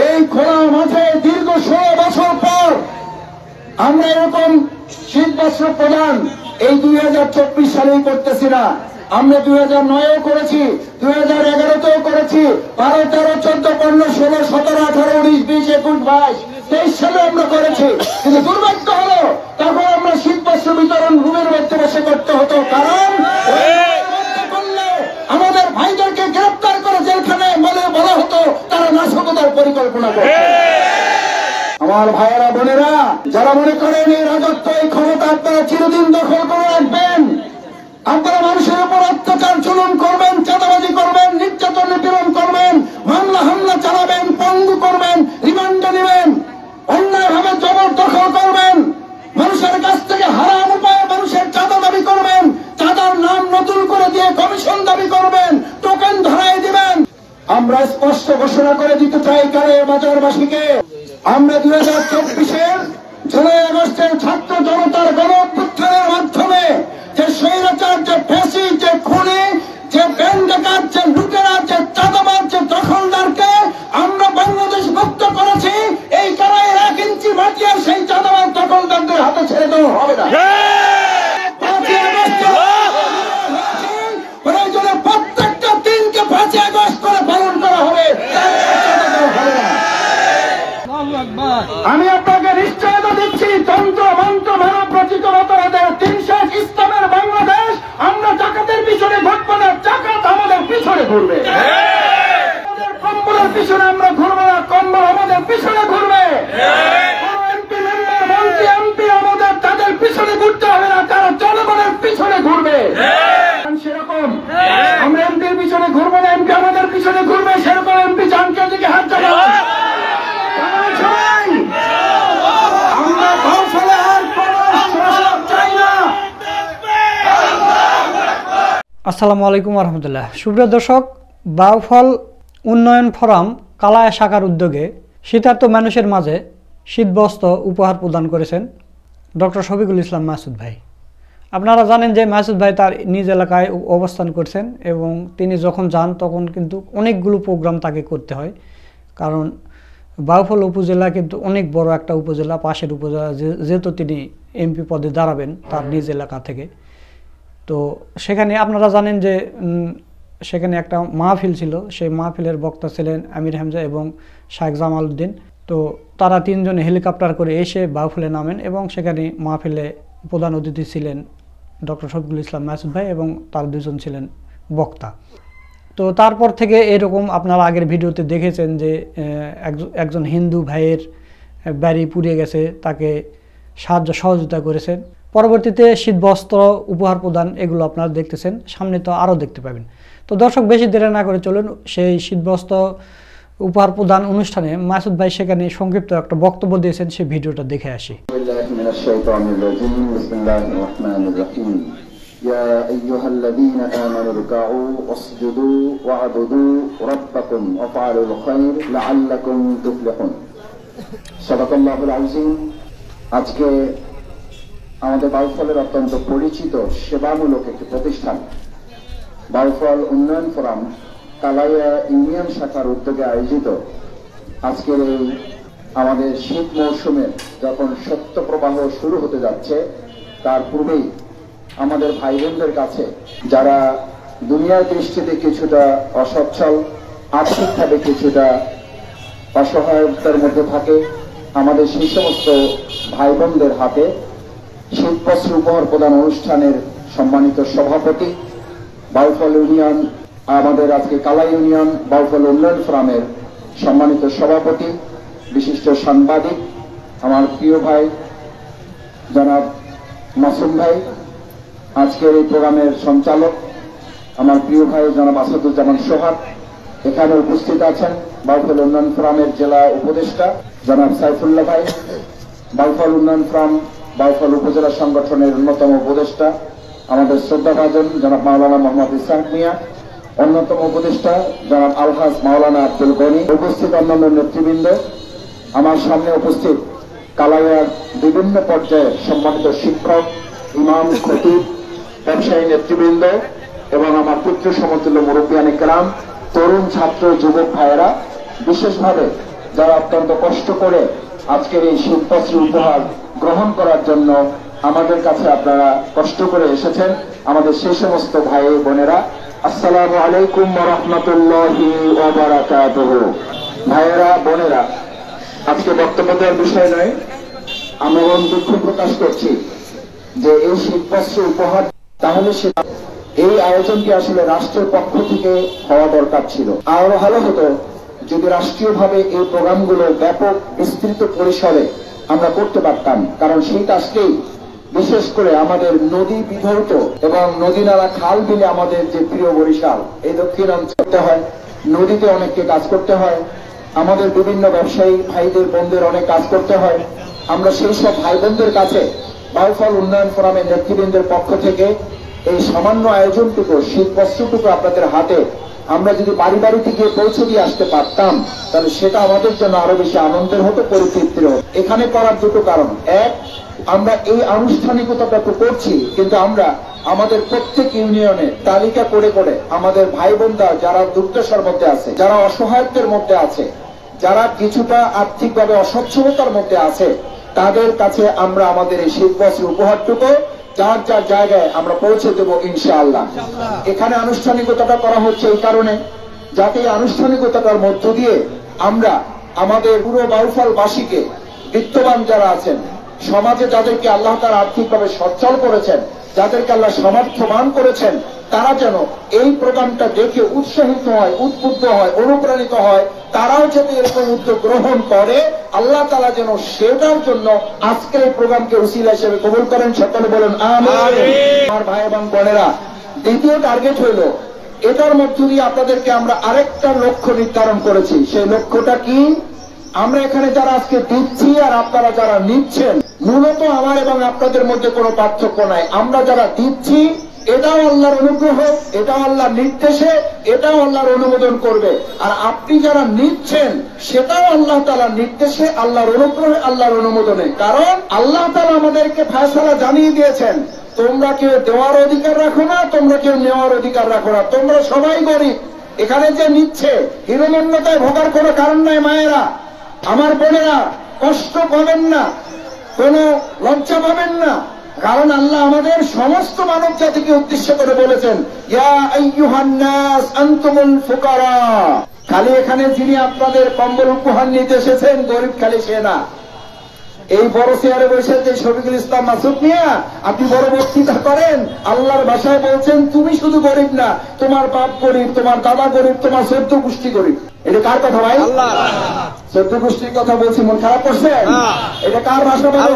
এই খোলা মাঠে দীর্ঘ 16 বছর পর আমরা এরকম শীত বস্ত্র প্রদান এই 2024 সালেই করতেছি না। আমরা 2009-এও করেছি, 2011-তেও করেছি, 12, 13, 14, 15, 16, 17, 18, 19, 20, 21, 22, 23 সালে আমরা করেছি। কিন্তু দুর্ভাগ্য হলো তখন আমরা শীত বস্ত্র বিতরণ রুমের মধ্যে বসে করতে হতো, কারণ আমাদের ভাইদেরকে গ্রেফতার করে জেলখানে বলা হতো তারা নাশকতার পরিকল্পনা করে। আমার ভাইয়েরা বোনেরা, যারা মনে করেন এই রাজত্ব এই ক্ষমতা আপনারা চিরদিন দখল করে রাখবেন, আপনারা মানুষের উপর অত্যাচার জুলুম করবেন, চাঁদাবাজি করবেন, নির্যাতন নিপীড়ন করবেন, মামলা হামলা চালাবেন, পঙ্গু করবেন, রিমান্ডে নেবেন, অন্যায়ভাবে জবরদখল করবেন, মানুষের কাছ থেকে হারাম উপায়ে মানুষের চাঁদা দাবি করবেন, চাঁদার নাম নতুন করে দিয়ে কমিশন দাবি করবেন, টোকেন ধরাই দিবেন। আমরা স্পষ্ট ঘোষণা করে দিতে চাই কালের বাজারবাসীকে, আমরা 2024-এর জুলাই আগস্টের ছাত্র জনতার গণ অভ্যুত্থানের মাধ্যমে যে স্বৈরাচার, যে ফ্যাসি, যে খুনি, যে ব্যাংক ডাকাত, যে লুটেরা, যে চাঁদাবাজ, যে দখলদারকে আমরা বাংলাদেশ মুক্ত করেছি। এই কারায় 1 ইঞ্চি মাটি আর সেই চাঁদাবাজ দখলদারদের হাতে ছেড়ে দেওয়া হবে না। প্রয়োজনে প্রত্যেকটা দিনকে 5 আগস্ট করে পালন করা হবে। আমি আপনাকে নিশ্চয়তা দিচ্ছি, তন্ত্র মন্ত্র মানব রচিত মতবাদের 300 ইসলামের বাংলাদেশ আমরা জাকাতের পিছনে ঘুরবো না, জাকাত আমাদের পিছনে ঘুরবে। আমাদের কম্বলের পিছনে আমরা ঘুরবো না, কম্বল আমাদের পিছনে ঘুরবে। এমপি মেম্বার, মন্ত্রী, এমপি আমাদের তাদের পিছনে ঘুরতে হবে না, তারা জনগণের পিছনে ঘুরবে। সেরকম আমরা এমপির পিছনে ঘুরবো না, এমপি আমাদের পিছনে ঘুরবে। সেরকম এমপি চানকে দিকে হাত চালাবো। আসসালামু আলাইকুম রহমতুল্লাহ। সুপ্রিয় দর্শক, বাউফল উন্নয়ন ফোরাম কালায়া শাখার উদ্যোগে শীতার্ত মানুষের মাঝে শীতবস্ত্র উপহার প্রদান করেছেন ডক্টর শফিকুল ইসলাম মাসুদ ভাই। আপনারা জানেন যে মাসুদ ভাই তার নিজ এলাকায় অবস্থান করছেন এবং তিনি যখন যান তখন কিন্তু অনেকগুলো প্রোগ্রাম তাকে করতে হয়, কারণ বাউফল উপজেলা কিন্তু অনেক বড় একটা উপজেলা, পাশের উপজেলা, যেহেতু তিনি এমপি পদে দাঁড়াবেন তার নিজ এলাকা থেকে। তো সেখানে আপনারা জানেন যে সেখানে একটা মাহফিল ছিল, সেই মাহফিলের বক্তা ছিলেন আমির হামজা এবং শাহেখ জামাল উদ্দিন। তো তারা 3 জনে হেলিকপ্টার করে এসে বাউফলে নামেন এবং সেখানে মাহফিলে প্রধান অতিথি ছিলেন ডক্টর শফিকুল ইসলাম মাসুদ ভাই এবং তার 2 জন ছিলেন বক্তা। তো তারপর থেকে এরকম আপনারা আগের ভিডিওতে দেখেছেন যে একজন হিন্দু ভাইয়ের বাড়ি পুড়িয়ে গেছে, তাকে সাহায্য সহযোগিতা করেছেন। পরবর্তীতে শীতবস্ত্র উপহার প্রদান এগুলো আপনারা দেখতেছেন, সামনে তো আরও দেখতে পাবেন। তো দর্শক, বেশি দেরি না করে চলুন সেই শীতবস্ত্র উপহার প্রদান অনুষ্ঠানে মাসুদ ভাই সেখানে সংক্ষিপ্ত একটা বক্তব্য দিয়েছেন, সেই ভিডিওটা দেখে আসি। يا أيها الذين آمنوا اركعوا واسجدوا واعبدوا ربكم وافعلوا الخير لعلكم تفلحون صدق الله العظيم। আজকে আমাদের বাউফলের অত্যন্ত পরিচিত সেবামূলক একটি প্রতিষ্ঠান বাউফল উন্নয়ন ফোরাম কালাইয়া ইউনিয়ন শাখার উদ্যোগে আয়োজিত আজকের এই আমাদের শীত মৌসুমের যখন সত্য প্রবাহ শুরু হতে যাচ্ছে, তার পূর্বেই আমাদের ভাই বোনদের কাছে যারা দুনিয়ার দৃষ্টিতে কিছুটা অসচ্ছল, আর্থিকভাবে কিছুটা অসহায়তার মধ্যে থাকে, আমাদের সেই সমস্ত ভাই বোনদের হাতে শীতবস্ত্র উপহার প্রদান অনুষ্ঠানের সম্মানিত সভাপতি বাউফল ইউনিয়ন, আমাদের আজকে কালাই ইউনিয়ন বাউফল উন্নয়ন ফোরামের সম্মানিত সভাপতি, বিশিষ্ট সাংবাদিক আমার প্রিয় ভাই জনাব মাসুম ভাই, আজকের এই প্রোগ্রামের সঞ্চালক আমার প্রিয় ভাই জনাব আসাদুজ্জামান সোহাগ, এখানে উপস্থিত আছেন বাউফল উন্নয়ন ফোরামের জেলা উপদেষ্টা জনাব সাইফুল্লাহ ভাই, বাউফল উন্নয়ন ফোরাম বাউফল উপজেলা সংগঠনের অন্যতম উপদেষ্টা আমাদের শ্রদ্ধাভাজন জনাব মাওলানা মোহাম্মদ ইসহাক মিয়া, অন্যতম উপদেষ্টা জনাব আলহাজ মাওলানা আব্দুল গনি, উপস্থিত অন্যান্য নেতৃবৃন্দ, আমার সামনে উপস্থিত কালাইয়ার বিভিন্ন পর্যায়ে সম্মানিত শিক্ষক, ইমাম, খতিব, ব্যবসায়ী নেতৃবৃন্দ এবং আমার পুত্র সমতুল্য মুরব্বিয়ানে কেরাম, তরুণ ছাত্র যুবক ভাইয়েরা, বিশেষভাবে যারা অত্যন্ত কষ্ট করে আজকের এই শীতবস্ত্র উপহার গ্রহণ করার জন্য আমাদের কাছে আপনারা কষ্ট করে এসেছেন, আমাদের সেই সমস্ত ভাই বোনেরা, আসসালামু আলাইকুম ওয়া রাহমাতুল্লাহি ওয়া বারাকাতুহু। ভাইয়েরা বোনেরা, আজকে বক্তব্য দেওয়ার বিষয় নয়, আমরা দুঃখ প্রকাশ করছি যে এই শীতবস্ত্র উপহার, তাহলে সেটা এই আয়োজনটি আসলে রাষ্ট্রের পক্ষ থেকে হওয়া দরকার ছিল। আরো ভালো হতো যদি রাষ্ট্রীয়ভাবে এই প্রোগ্রামগুলো ব্যাপক বিস্তৃত পরিসরে আমরা করতে পারতাম, কারণ শীত আসলেই বিশেষ করে আমাদের নদী বিধৌত এবং নদী নালা খাল বিলে আমাদের যে প্রিয় বরিশাল, এই দক্ষিণ অঞ্চলে হয়, নদীতে অনেককে কাজ করতে হয়, আমাদের বিভিন্ন ব্যবসায়ী ভাইদের বোনদের অনেক কাজ করতে হয়। আমরা সেই সব ভাই বোনদের কাছে বাউফল উন্নয়ন ফোরামের নেতৃবৃন্দের পক্ষ থেকে এই সামান্য আয়োজনটুকু, শীতবস্ত্রটুকু আপনাদের হাতে আমরা যদি বাড়ি বাড়িতে গিয়ে পৌঁছে দিয়ে আসতে পারতাম, তাহলে সেটা আমাদের জন্য আরো বেশি আনন্দের হতো, পরিতৃপ্তির হতো। এখানে করার দুটো কারণ। এক, আমরা এই আনুষ্ঠানিকতাটা তো করছি, কিন্তু আমরা আমাদের প্রত্যেক ইউনিয়নে তালিকা করে করে আমাদের ভাই বোনরা যারা দুর্দশার মধ্যে আছে, যারা অসহায়ত্বের মধ্যে আছে, যারা কিছুটা আর্থিকভাবে অসচ্ছলতার মধ্যে আছে, তাদের কাছে আমরা আমাদের এই শীতবস্ত্র উপহারটুকু যার যার জায়গায় আমরা পৌঁছে দেব ইনশাআল্লাহ। এখানে আনুষ্ঠানিকতাটা করা হচ্ছে এই কারণে, যাতে এই আনুষ্ঠানিকতাটার মধ্য দিয়ে আমরা আমাদের পুরো বাউফলবাসীকে, বিত্তবান যারা আছেন সমাজে, যাদেরকে আল্লাহ তাআলা আর্থিকভাবে সচ্ছল করেছেন, যাদেরকে আল্লাহ সামর্থ্যবান করেছেন, তারা যেন এই প্রোগ্রামটা দেখে উৎসাহিত হয়, উদ্বুদ্ধ হয়, অনুপ্রাণিত হয়, তারাও যাতে এরকম উদ্যোগ গ্রহণ করে, আল্লাহ তাআলা যেন সেটার জন্য আজকের এই প্রোগ্রামকে উসিলা হিসেবে কবুল করেন। সকলে বলেন আমিন। আমার ভাই এবং বোনেরা, দ্বিতীয় টার্গেট হইল, এটার মধ্য দিয়ে আপনাদেরকে আমরা আরেকটা লক্ষ্য নির্ধারণ করেছি। সেই লক্ষ্যটা কি? আমরা এখানে যারা আজকে দিচ্ছি আর আপনারা যারা নিচ্ছেন, মূলত আমার এবং আপনাদের মধ্যে কোনো পার্থক্য নাই। আমরা যারা দিচ্ছি এটাও আল্লাহর অনুগ্রহ, এটাও আল্লাহর নির্দেশে, এটাও আল্লাহর অনুমোদন করবে। আর আপনি যারা নিচ্ছেন সেটাও আল্লাহ তাআলার নির্দেশে, আল্লাহর অনুগ্রহে, আল্লাহর অনুমোদনে। কারণ আল্লাহ তাআলা আমাদেরকে ফয়সালা জানিয়ে দিয়েছেন, তোমরা কেউ দেওয়ার অধিকার রাখো না, তোমরা কেউ নেওয়ার অধিকার রাখো না, তোমরা সবাই গরিব। এখানে যে নিচ্ছে হীনমন্যতায় ভোগার কোনো কারণ নাই। মায়েরা, আমার বোনেরা, কষ্ট পাবেন না, কোনো লজ্জা পাবেন না, কারণ আল্লাহ আমাদের সমস্ত মানব জাতিকে উদ্দেশ্য করে বলেছেন, ইয়া আইয়ুহান নাস আনতুমুল ফুকারা। খালি এখানে যিনি আপনাদের কম্বল উপহার নিতে এসেছেন, গরিব খালি সে না। এই বড় চেয়ারে বসে যে শফিকুল ইসলাম মাসুদ মিয়া আপনি বড় বক্তৃতা করেন, আল্লাহর ভাষায় বলছেন তুমি শুধু গরিব না, তোমার বাপ গরিব, তোমার দাদা গরিব, তোমার 14 গোষ্ঠী গরিব। এটা কার কথা ভাই? 14 গোষ্ঠীর কথা বলছি, মন খারাপ করছে? এটা কার ভাষা বলে?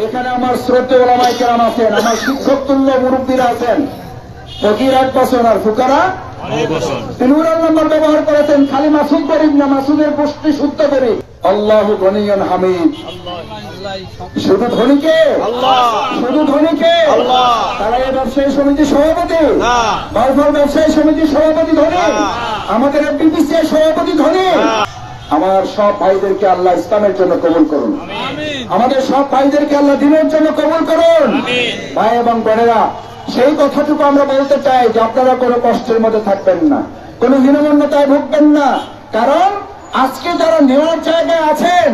এখানে আমার শ্রদ্ধেয় ওলামায়ে কেরাম আছেন, আমার শিক্ষক তুল্য মুরব্বীরা আছেন। ফকির 8 বছর আর ফুকারা 3 নম্বর ব্যবহার করেছেন। খালি মাসুদ গরিব না, মাসুদের গোষ্ঠী শুদ্ধ গরিব। আল্লাহু গনিয়্যুন হামিদ। শুধু ধনীকে, শুধু ধনীকে তারা এই ব্যবসায়ী সমিতির সভাপতি, বাউফল ব্যবসায়ী সমিতির সভাপতি ধনী, আমাদের বিপিসিআই সভাপতি ধনী। আমার সব ভাইদেরকে আল্লাহ ইসলামের জন্য কবুল করুন, আমাদের সব ভাইদেরকে আল্লাহ দ্বীনের জন্য কবুল করুন। ভাই এবং বোনেরা, সেই কথাটুকু আমরা বলতে চাই যে আপনারা কোনো কষ্টের মধ্যে থাকবেন না, কোনো হীনমন্যতায় ভুগবেন না। কারণ আজকে যারা নেওয়ার জায়গায় আছেন,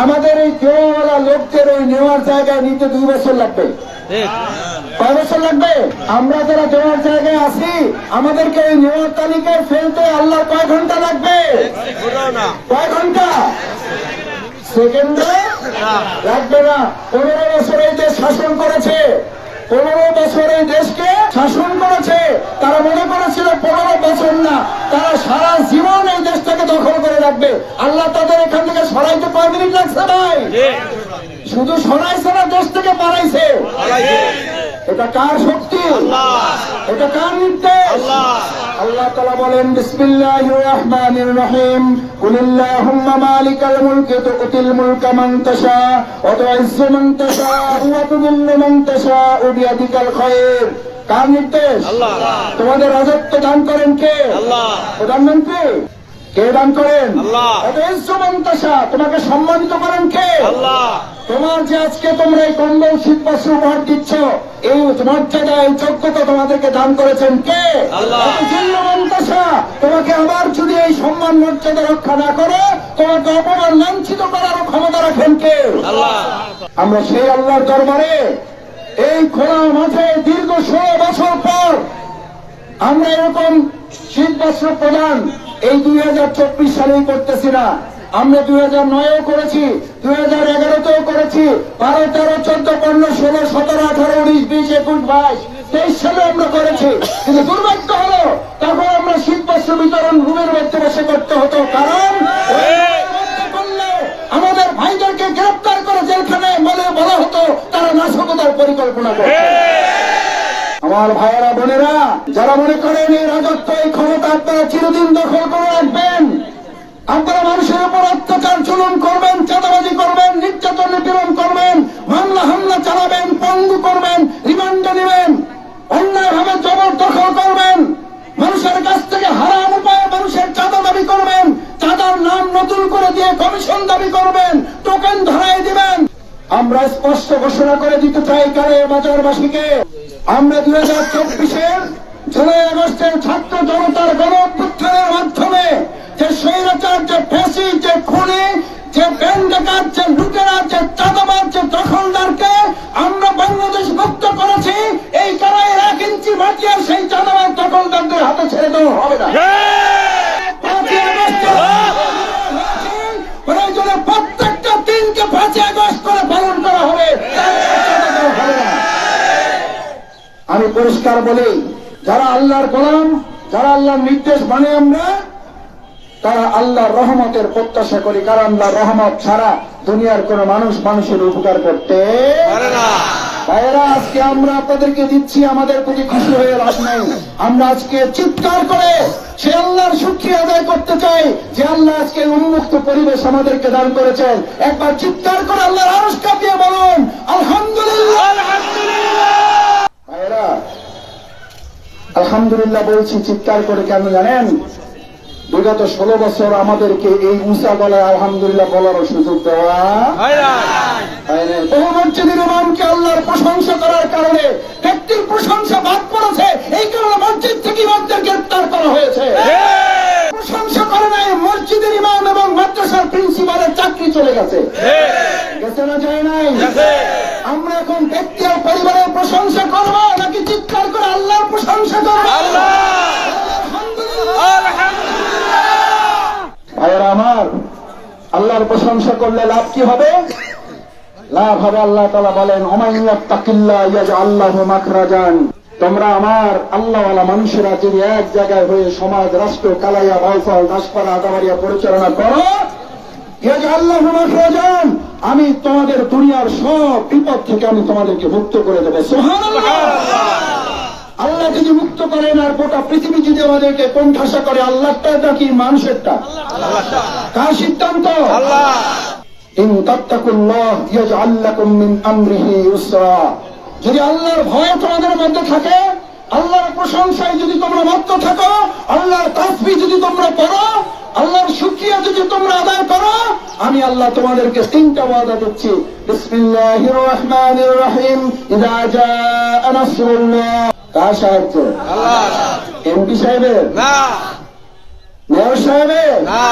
আমাদের এই দেওয়াওয়ালা লোকদের ওই নেওয়ার জায়গায় নিতে 2 বছর লাগবে। কয় বছর লাগবে? আমরা যারা দেওয়ার জায়গায় আছি, আমাদেরকে ওই নেওয়ার তালিকায় ফেলতে আল্লাহ কয় ঘন্টা লাগবে? কয় ঘন্টা? সেকেন্ডে লাগবে না। 15 বছর এই দেশ শাসন করেছে, 15 বছর এই দেশকে শাসন করেছে। তারা মনে করেছিল 15 বছর না, তারা সারা জীবন এই দেশটাকে দখল করে রাখবে। আল্লাহ তাদের এখান থেকে সরাইতে কয় মিনিট লাগছে ভাই? শুধু সরাইছে না, দেশ থেকে পালাইছে। এটা কার শক্তি? এটা কার নির্দেশ? আল্লাহ তাআলা বলেন, বিসমিল্লাহির রহমানির রহিম, কুলিল্লাহুম্মা মালিকাল মুলকি তুতিল মুলকা মান তাশা ওয়া তুইজ্জু মান তাশা ওয়া তুযিল্লু মান তাশা বিয়াদিকাল খায়র। কার নির্দেশ? আল্লাহ। তোমাদের রাজত্ব দান করেন কে? আল্লাহ। প্রধানমন্ত্রী? কে দান করেন? আল্লাহ। তোমাকে সম্মানিত করেন কে? আল্লাহ। তোমার যে আজকে তোমরা এই কম্বল শীত বস্ত্র উপহার দিচ্ছ, এই মর্যাদা এই যোগ্যতা তোমাদেরকে দান করেছেন কে? আল্লাহ। তোমাকে আবার যদি এই সম্মান মর্যাদা রক্ষা না করে তোমাকে অপমান লাঞ্ছিত করার ক্ষমতা রাখেন কে? আল্লাহ। আমরা সেই আল্লাহর দরবারে এই খোলা মাঠে দীর্ঘ 16 বছর পর আমরা এরকম শীত বস্ত্র প্রদান এই 2024 সালেই করতেছি না, আমরা 2009-এও করেছি, 2011-তেও করেছি, 12, 13, 14, 15, 16, 17, 18, 19, 20, 21, 22, 23 সালে আমরা করেছি। কিন্তু দুর্ভাগ্য হলো তখন আমরা শীত বস্ত্র বিতরণ রুমের মধ্যে বসে করতে হতো, কারণ আমাদের ভাইদেরকে গ্রেফতার করে জেলখানায় বলা হতো তারা নাশকতার পরিকল্পনা করে। আমার ভাইয়েরা বোনেরা, যারা মনে করেন এই রাজত্ব এই ক্ষমতা আপনারা চিরদিন দখল করে রাখবেন, আপনারা মানুষের উপর অত্যাচার জুলুম করবেন, চাঁদাবাজি করবেন, নির্যাতন নিপীড়ন করবেন, মামলা হামলা চালাবেন, পঙ্গু করবেন, রিমান্ডে নেবেন, অন্যায়ভাবে জবরদখল করবেন, মানুষের কাছ থেকে হারাম উপায়ে মানুষের চাঁদা দাবি করবেন, চাঁদার নাম নতুন করে দিয়ে কমিশন দাবি করবেন, টোকেন ধরাই দিবেন। আমরা স্পষ্ট ঘোষণা করে দিতে চাই কালের বাজারবাসীকে, আমরা 2024-এর জুলাই আগস্টের ছাত্র জনতার গণ অভ্যুত্থানের মাধ্যমে যে স্বৈরাচার, যে ফ্যাসিস্ট, যে খুনি, যে ব্যাংক ডাকাত, যে লুটেরা, যে চাঁদাবাজ, যে দখলদারকে আমরা বাংলাদেশ মুক্ত করেছি। এই কারায় 1 ইঞ্চি মাটি আর সেই চাঁদাবাজ দখলদারদের হাতে ছেড়ে দেওয়া হবে না। 5ই আগস্ট প্রয়োজনে প্রত্যেকটা দিনকে 5ই আগস্ট করে পালন করা হবে। আমি পরিষ্কার বলি, যারা আল্লাহর গোলাম, যারা আল্লাহর নির্দেশ মানে আমরা, তারা আল্লাহর রহমতের প্রত্যাশা করি, কারণ আল্লাহর রহমত ছাড়া দুনিয়ার কোন মানুষ মানুষের উপকার করতে পারে না। ভাইয়েরা, আজকে আমরা আপনাদেরকে দিচ্ছি, আমাদের প্রতি খুশি হয়ে লাভ নেই। আমরা আজকে চিৎকার করে সে আল্লাহর শুকরিয়া আদায় করতে চাই যে আল্লাহ আজকে উন্মুক্ত পরিবেশ আমাদেরকে দান করেছেন। একবার চিৎকার করে আল্লাহর আরশ কাঁপিয়ে বলুন আলহামদুলিল্লাহ। ভাইয়েরা, আলহামদুলিল্লাহ বলছি চিৎকার করে, কেন জানেন? বিগত 16 বছর আমাদেরকে এই উঁচা গলায় আলহামদুলিল্লাহ বলার সুযোগ দেওয়া হয়নি। বহু মসজিদের ইমামকে আল্লাহর প্রশংসা করার কারণে ব্যক্তির প্রশংসা বাদ পড়েছে, এই কারণে মসজিদ থেকে ইমামদের গ্রেফতার করা হয়েছে। প্রশংসা করে নাই, মসজিদের ইমাম এবং মাদ্রাসার প্রিন্সিপালের চাকরি চলে গেছে, গেছে না যায় নাই? আমরা এখন ব্যক্তি আর পরিবারের প্রশংসা করব নাকি চিৎকার করে আল্লাহর প্রশংসা করব? ভাইয়েরা আমার, আল্লাহর প্রশংসা করলে লাভ কি হবে? লাভ হবে, আল্লাহ তাআলা বলেন ওমান ইয়াত্তাকিল্লাহ ইয়াজআল লাহু মাখরাজান। তোমরা আমার আল্লাহওয়ালা মানুষেরা যদি এক জায়গায় হয়ে সমাজ, রাষ্ট্র, কালাইয়া, বাউফল, দাসপাড়া, আদাবাড়িয়া পরিচালনা করো, ইয়াজআল লাহু মাখরাজান, আমি তোমাদের দুনিয়ার সব বিপদ থেকে আমি তোমাদেরকে মুক্ত করে দেব। সুবহানাল্লাহ। আল্লাহ যদি মুক্ত করেন আর গোটা পৃথিবী যদি আমাদেরকে কোণঠাসা করে, আল্লাহটা নাকি মানুষেরটা? কার সিদ্ধান্ত? আল্লাহ। ইন তাত্তাকুল্লাহ ইয়াজআল লাকুম মিন আমরিহি ইউসরা। যদি আল্লাহর ভয় তোমাদের মধ্যে থাকে, আল্লাহর প্রশংসায় যদি তোমরা মত্ত থাকো, আল্লাহর তাসবিহ যদি তোমরা পড়ো, আল্লাহর শুকরিয়া যদি তোমরা আদায় করো, আমি আল্লাহ তোমাদেরকে 3টা ওয়াদা দিচ্ছি। বিসমিল্লাহির রহমানির রহিম। ইযা জাআ নাসরুল্লাহ। কার সাহায্য? আল্লাহ। এমপি সাহেবের? না। মেয়র সাহেবের? না।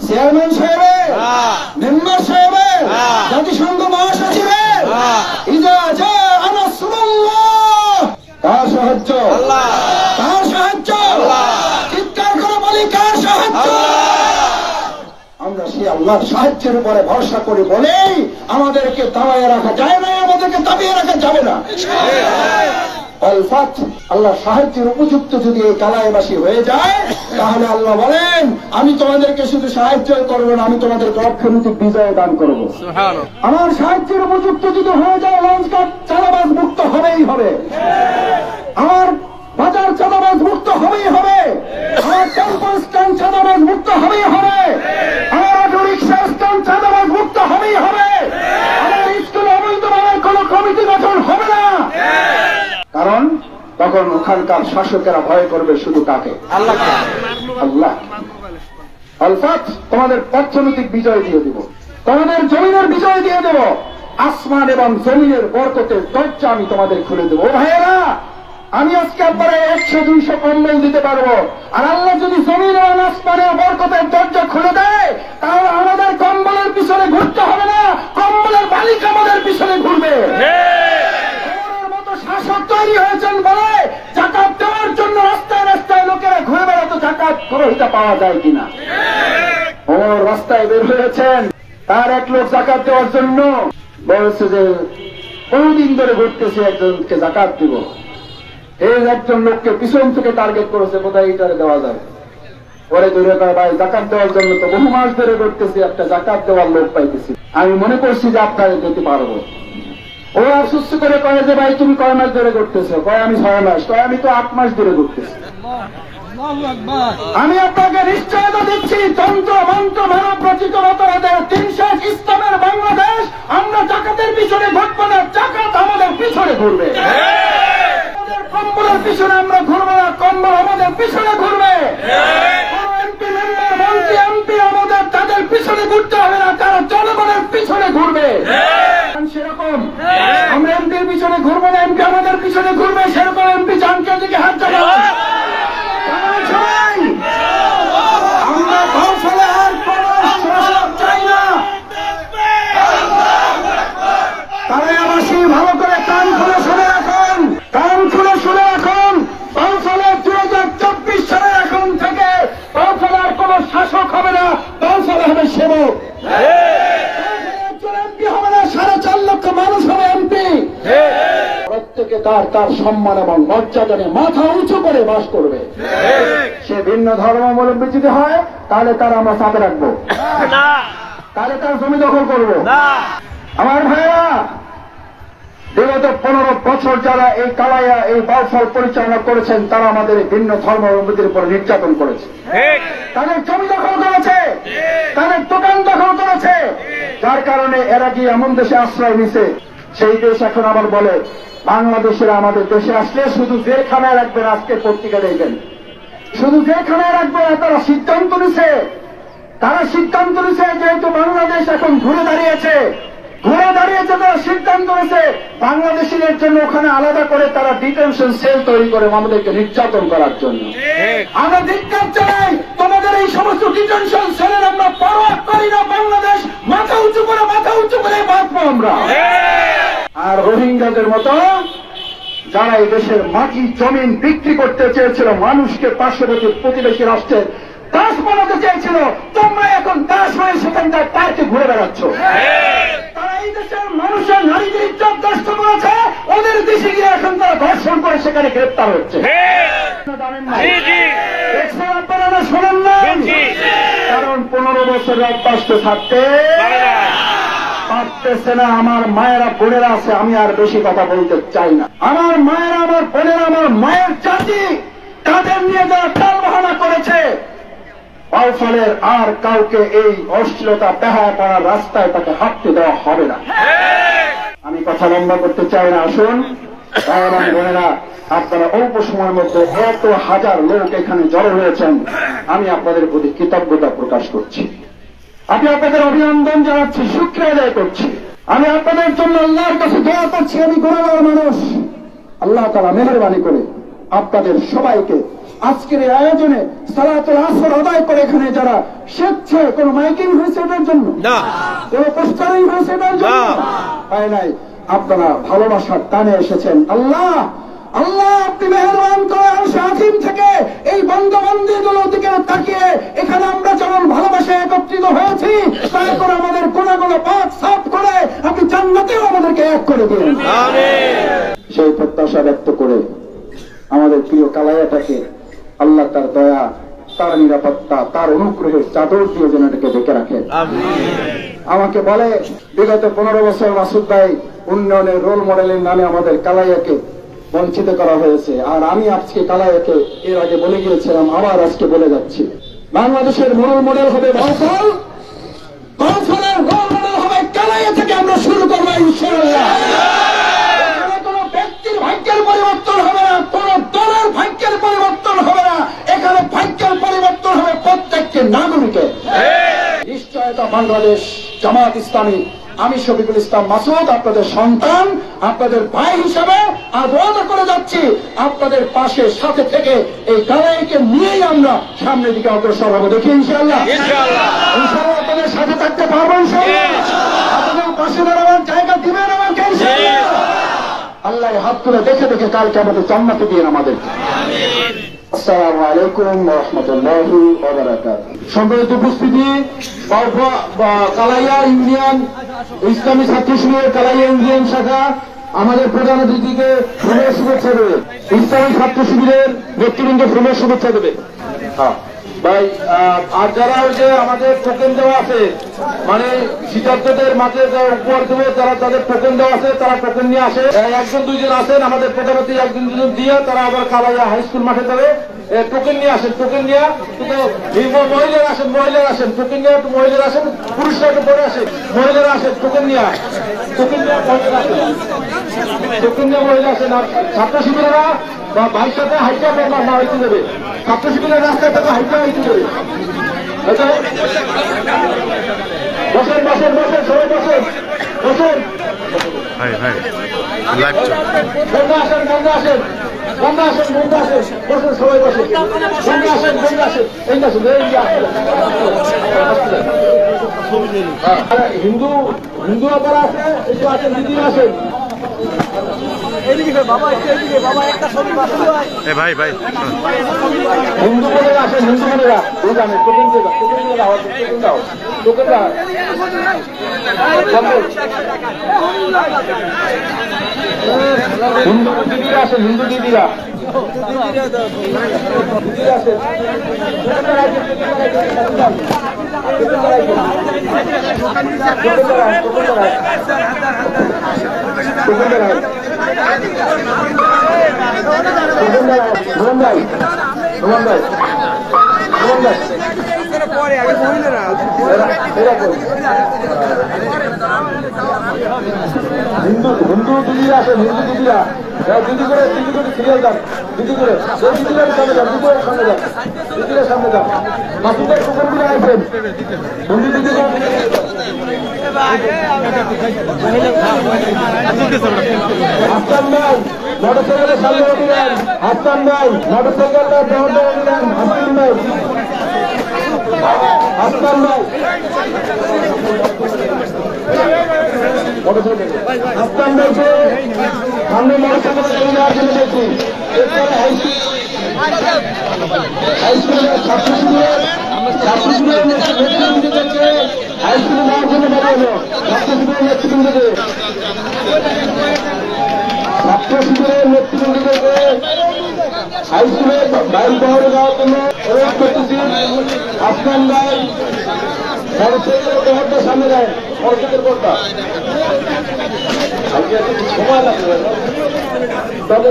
চেয়ারম্যান সাহেবের? না। মেম্বার সাহেবের? না। জাতিসংঘ মহাসচিবের? না। ইযা জাআ নাসরুল্লাহ। কার সাহায্য? আল্লাহ। কার সাহায্য? আল্লাহ। চিৎকার করে বলি কার সাহায্য? আমরা সেই আল্লাহর সাহায্যের উপরে ভরসা করি বলেই আমাদেরকে দাবায় রাখা যায় না, আমাদেরকে দাবিয়ে রাখা যাবে না। আল্লাহ সাহায্যের উপযুক্ত যদি এই কালায়বাসী হয়ে যায়, তাহলে আল্লাহ বলেন আমি তোমাদেরকে শুধু সাহায্য করবো না, আমি তোমাদেরকে অর্থনৈতিক বিজয় দান করবো। আমার সাহায্যের উপযুক্ত যদি হয়ে যায়, লঞ্চঘাট চাঁদাবাজ মুক্ত হবেই হবে, আমার বাজার চাঁদাবাজ মুক্ত হবেই হবে, আমার টেম্পো স্ট্যান্ড চাঁদাবাজ মুক্ত হবেই হবে, আমার অটো রিক্সা স্ট্যান্ড চাঁদাবাজ মুক্ত হবেই হবে, আমার স্কুলে অবৈধভাবে কোন কমিটি গঠন হবে না। কারণ তখন ওখানকার শাসকেরা ভয় করবে শুধু কাকে? আল্লাহকে। আল্লাহ। আল ফাত, তোমাদের অর্থনৈতিক বিজয় দিয়ে দিব, তোমাদের জমিনের বিজয় দিয়ে দেব, আসমান এবং জমিনের বরকতের দরজা আমি তোমাদের খুলে দেবো। ভাইয়েরা, আমি আজকে আপনারা 100-200 কম্বল দিতে পারবো, আর আল্লাহ যদি জমিন এবং আসমানের বরকতের দরজা খুলে দেয়, তাহলে আমাদের কম্বলের পিছনে ঘুরতে হবে না, কম্বলের মালিক আমাদের পিছনে ঘুরবে। মতো শাসক তৈরি হয়েছেন বলে জাকাত দেওয়ার জন্য রাস্তায় রাস্তায় লোকেরা ঘুরে বেড়াতো জাকাত গ্রহীতা পাওয়া যায় কিনা। ওমর রাস্তায় বের হয়েছেন, তার এক লোক জাকাত দেওয়ার জন্য বলছে যে বহুদিন ধরে ঘুরতেছে একজনকে জাকাত দিব। এই একজন লোককে পিছন থেকে টার্গেট করেছে, কোথায় এইটারে দেওয়া যায়। পরে ধরে কয়, ভাই জাকাত দেওয়ার জন্য তো বহু মাস ধরে ঘুরতেছি, একটা জাকাত দেওয়ার লোক পাইতেছি, আমি মনে করছি যে আপনারা দিতে পারবো। ও আফসোস করে কয়ে যে ভাই তুমি কয় মাস ধরে ঘুরতেছো? কয় আমি 6 মাস। কয় আমি তো 8 মাস ধরে ঘুরতেছি। আমি আপনাকে নিশ্চয়তা দিচ্ছি, তন্ত্র মন্ত্র মানব রচিত মতবাদের 300 ইসলামের বাংলাদেশ, আমরা জাকাতের পিছনে ঘুরবো না, জাকাত আমাদের পিছনে ঘুরবে। কম্বলের পিছনে আমরা ঘুরবো না, কম্বল আমাদের পিছনে ঘুরবে। এমপি মেম্বার মন্ত্রী এমপি আমাদের তাদের পিছনে ঘুরতে হবে না, তারা জনগণের পিছনে ঘুরবে। সেরকম আমরা এমপির পিছনে ঘুরবো না, এমপি আমাদের পিছনে ঘুরবে। সেরকম এমপি চানকে দিকে হাত জানাবো। আমরা কৌশলে আর কোন শাসক চাই না। তারাবাসী ভালো করে কান খুলে শুনে রাখুন, কান খুলে শুনে রাখুন। কৌশলে 2024 সালে এখন থেকে কৌশলে আর কোন শাসক হবে না, কৌশলে হবে সেবক। এমপি হবে না, 4.5 লক্ষ মানুষ হবে এমপি। প্রত্যেকে তার তার সম্মান এবং মর্যাদা নিয়ে মাথা উঁচু করে বাস করবে। সে ভিন্ন ধর্মাবলম্বী যদি হয়, তাহলে তার আমরা সাথে রাখবো, তাহলে তার জমি দখল করবো। আমার ভাইরা, বিগত 15 বছর যারা এই কালাইয়া এই বাউফল পরিচালনা করেছেন, তারা আমাদের ভিন্ন ধর্মাবলম্বীদের উপর নির্যাতন করেছে, তাদের জমি দখল করেছে, তাদের দোকান দখল করেছে, যার কারণে এরা গিয়ে এমন দেশে আশ্রয় নিছে, সেই দেশ এখন আবার বলে বাংলাদেশের আমাদের দেশে আসলে শুধু জেলখানায় রাখবেন। আজকে পত্রিকা দেখবেন, শুধু জেলখানায় রাখবেন। তারা সিদ্ধান্ত নিছে, যেহেতু বাংলাদেশ এখন ঘুরে দাঁড়িয়েছে, তারা সিদ্ধান্ত নিয়েছে বাংলাদেশিদের জন্য ওখানে আলাদা করে তারা ডিটেনশন সেল তৈরি করে আমাদেরকে নির্যাতন করার জন্য। আমরা ধিক্কার চাই তোমাদের এই সমস্ত ডিটেনশন সেলের, আমরা পরোয়া করি না। বাংলাদেশ মাথা উঁচু করে বাঁচবো আমরা। আর রোহিঙ্গাদের মতো যারা এই দেশের মাটি জমিন বিক্রি করতে চেয়েছিল, মানুষকে পার্শ্ববর্তী প্রতিবেশী রাষ্ট্রের দাস বানাতে চেয়েছিল, তোমরা এখন দাস হয়ে সেখানকার পার্কে ঘুরে বেড়াচ্ছ। তারা এই দেশের মানুষের নারীদের ইজ্জত নষ্ট করেছে, ওদের দেশে গিয়ে এখন তারা ধর্ষণ করে সেখানে গ্রেপ্তার হচ্ছে। আপনারা শোনেন না, কারণ 15 বছরের অভ্যাস থাকতে পারতেছে না। আমার মায়েরা বোনেরা আছে, আমি আর বেশি কথা বলতে চাই না। আমার মায়েরা, আমার বোনেরা, আমার মায়ের জাতি, তাদের নিয়ে যারা টাল বাহানা করেছে, বাউফলের আর কাউকে এই অশ্লীলতা বেহায়া করার রাস্তায় তাকে হাঁটতে দেওয়া হবে না। আমি কথা লম্বা করতে চাই না। আসুন ভাইয়েরা বোনেরা, আপনারা অল্প সময়ের মধ্যে এত হাজার লোক এখানে জড়ো হয়েছেন, আমি আপনাদের প্রতি কৃতজ্ঞতা প্রকাশ করছি। আমি আপনাদের অভিনন্দন জানাচ্ছি, শুকরিয়া আদায় করছি। আমি আপনাদের জন্য আল্লাহর কাছে দোয়া করছি। আমি গুনাহগার মানুষ, আল্লাহ তাআলা মেহেরবানি করে আপনাদের সবাইকে আজকের এই আয়োজনে সালাতুল আসর আদায় করে এখানে যারা স্বেচ্ছায় কোন মাইকিং হয়েছে এটার জন্য না, কোন পোস্টারিং হয়েছে এটার জন্য হয় নাই, আপনারা ভালোবাসার টানে এসেছেন। আল্লাহ আপনি মেহেরবান করে আরশ-এ-আজিম থেকে এই বন্ধুবান্ধবগুলোর দিকে তাকিয়ে এখানে আমরা যেমন ভালোবাসা একত্রিত হয়েছি, তাই করে আমাদের গুনাহগুলো পাক সাফ করে আপনি জান্নাতেও আমাদেরকে এক করে দিন, আমিন। সেই প্রত্যাশা ব্যক্ত করে আমাদের প্রিয় কালাইয়াটাকে আল্লাহ তার দয়া, তার নিরাপত্তা, তার অনুগ্রহের চাদর দিয়ে যেন এটাকে ঢেকে রাখেন, আমিন। আমাকে বলে বিগত 15 বছর মাসুদ ভাই উন্নয়নের রোল মডেলের নামে আমাদের কালাইয়াকে বঞ্চিত করা হয়েছে। আর আমি আজকে কালাইয়াকে এর আগে বলে গিয়েছিলাম, আবার আজকে বলে যাচ্ছি, বাংলাদেশের রোল মডেল হবে বাউফল, বাউফলের রোল মডেল হবে কালাইয়া থেকে আমরা শুরু করবো ইনশাআল্লাহ। এখানে কোন ব্যক্তির ভাগ্যের পরিবর্তন হবে না, কোন দলের ভাগ্যের পরিবর্তন হবে না, এখানে ভাগ্যের পরিবর্তন হবে প্রত্যেককে নাম আগুনকে। নিশ্চয়তা বাংলাদেশ জামাত ইসলামী, আমি শফিকুল ইসলাম মাসুদ আপনাদের সন্তান, আপনাদের ভাই হিসাবে আদর করে যাচ্ছি। আপনাদের পাশে সাথে থেকে এই কালাইকে নিয়েই আমরা সামনের দিকে অগ্রসর হবো। দেখি ইনশাআল্লাহ, ইনশাআল্লাহ আপনাদের সাথে থাকতে পারবো। ইনশাআল্লাহ আপনাদের পাশে দাঁড়াবার জায়গা দিবেন আমাকে। আল্লাহ হাত তুলে দেখে দেখে কালকে আমাদের জান্নাতে দিয়েন আমাদের। আসসালামু আলাইকুম ওয়া রাহমাতুল্লাহি ওয়া বারাকাতুহু। সম্মানিত উপস্থিতি, কালাইয়া ইউনিয়ন ইসলামী ছাত্র শিবিরের কালাইয়া ইউনিয়ন শাখা আমাদের প্রধান অতিথিকে ফুলের শুভেচ্ছা দেবে। ইসলামী ছাত্র শিবিরের নেতৃবৃন্দ ফুলের শুভেচ্ছা দেবে। ভাই, আর যারা ওই যে আমাদের টোকেন দেওয়া আছে, মানে শীতার্থদের মাঝে উপহার দেবে, যারা তাদের টোকেন দেওয়া আছে তারা টোকেন নিয়ে আসে। একজন দুইজন আছেন আমাদের প্রধানমন্ত্রী, একজন দুজন দিয়ে তারা আবার কালাইয়া হাই স্কুল মাঠে যাবে। টোকেন নিয়ে আসেন, টোকেন নিয়ে মহিলারা আসেন, মহিলারা আসেন, টোকেন নিয়ে একটু মহিলারা আসেন, পুরুষরা একটু পরে আসেন, মহিলারা আসেন, টোকেন নিয়ে টোকেন নিয়ে মহিলা আসেন, টোকেন নিয়ে মহিলা আসেন। আর ছাত্র শিবিরেরা বা ভাইয়ের সাথে হাইটা না হইতে দেবে, ছাত্র শিবিরের রাস্তায় তাকে হাইটা হইতে দেবে। বসেন বসেন বসেন, সবাই বসেন বসেন। বন্ধা আসেন, বন্ধা আসেন, বন্ধা আসেন, বন্ধা আসেন, বসেন সবাই বসেন, বন্ধা আসেন, বন্ধা আসেন, এই না শুধু হিন্দু হিন্দু আবার আছে, একটু আসেন, দিদি আসেন। ভাই ভাই হিন্দু বোনেরা আসেন, হিন্দু বোনেরা জানেন, টোকেন দাও, টোকেন দাও, টোকেন দাও, টোকেন দাও। হিন্দু দিদিরা আসেন, হিন্দু দিদিরা দিদিরা আসেন। হিন্দু দিদিরা আসেন, হিন্দু দিদিরা দিদি করে সিরিয়াল যান, দিদি করে দিদিরা সামনে যান, দিদিরা সামনে যান, দিদিরা সামনে যান। মাসুদের কুকুরগুলো আসেন, হিন্দু দিদিরা। হাসান ভাই মোটরসাইকেলের সামনে উঠিলেন, হাসান ভাই মোটরসাইকেলটা ব্যবহার দিলেন, হাসান ভাই, হাসান ভাই মোটরসাইকেল, হাসান ভাইকে সামনে মোটরসাইকেল নেওয়ার জন্য দেখছি। এরপরে হাইস্কুলের ছাত্র শিবিরের নেতৃবৃন্দকে হাইস্কুলে নেওয়ার জন্য বাড়ানো, ছাত্র শিবিরের নেতৃবৃন্দকে হাইস্কুলের বাইরে শহরে যাওয়ার জন্য অনুরোধ করতেছি। আফগান ভাই মোটরসাইকেলের শহরটা সামনে যায়, মোটরসাইকেল কোনটা সময় লাগবে তবে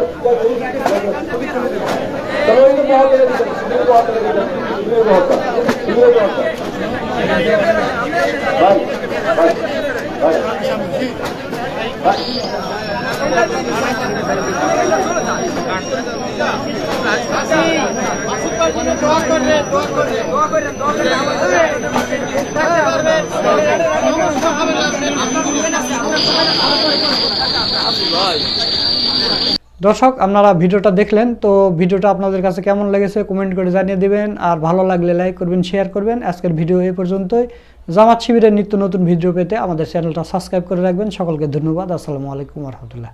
দর্শক, আপনারা ভিডিওটা দেখলেন, তো ভিডিওটা আপনাদের কাছে কেমন লেগেছে কমেন্ট করে জানিয়ে দিবেন, আর ভালো লাগলে লাইক করবেন, শেয়ার করবেন। আজকের ভিডিও এই পর্যন্তই। জামাত শিবিরের নিত্য নতুন ভিডিও পেতে আমাদের চ্যানেলটা সাবস্ক্রাইব করে রাখবেন। সকলকে ধন্যবাদ। আসসালামু আলাইকুম ওয়া রাহমাতুল্লাহ।